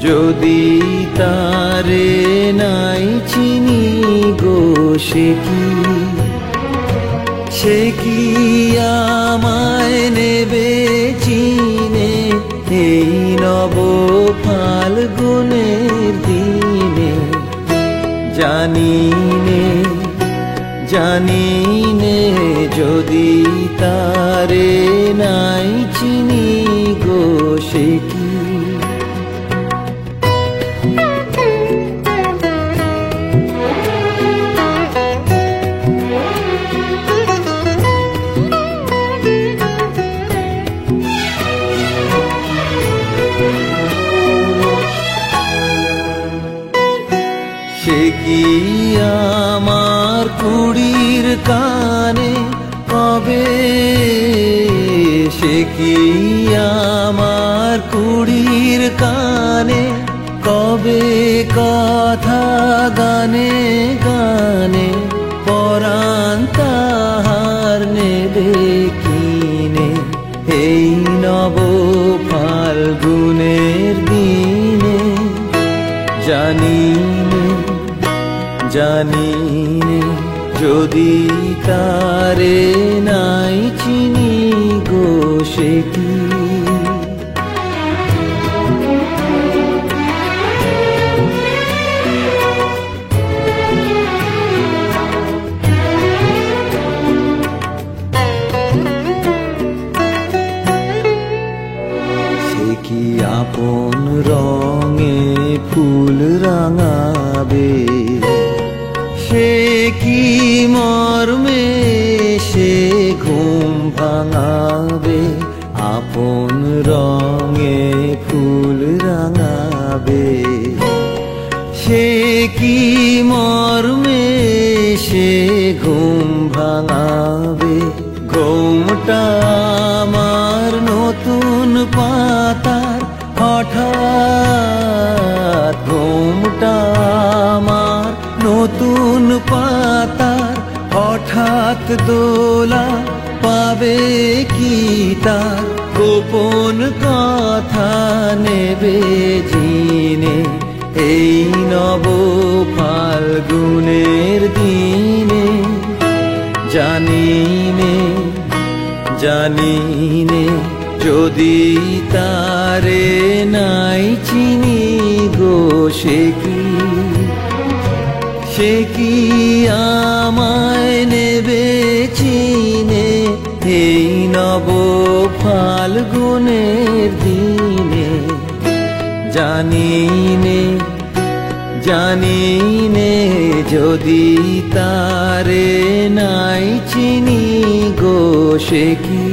যদি তারে নাই চিনি গো সে কি আমায় নেবে চিনে এই নব ফাল্গুনের দিনে। জানিনে যদি তারে নাই চিনি গো সে কি। সে কি আমার কুড়ির কানে কবে, সে কি আমার কুড়ির কানে কবে কথা গানে গানে পরাণ তাহার নেবে কিনে এই নব ফাল্গুনের দিনে। জানিনে যদি তারে নাই চিনি গো সে কি। সে কি আপন রঙে ফুল রাঙাবে, সে কি মর্মে সে ঘুম ভাঙাবে। আপন রঙে ফুল রাঙাবে, সে কি মর্মে সে ঘুম ভাঙাবে। ঘুমটা আমার নতুন পাতার হঠাৎ, ঘুমটা আমার নতুন পাতার হঠাৎ দোলা পাবে কি তার গোপন কথা নেবে জিনে এই নব ফাল্গুনের দিনে। জানিনে যদি তারে নাই চিনি গো সে কি আমায় নেবে চিনে এই নব ফাল্গুনের দিনে। জানিনে যদি তারে নাই চিনি গো সে কি।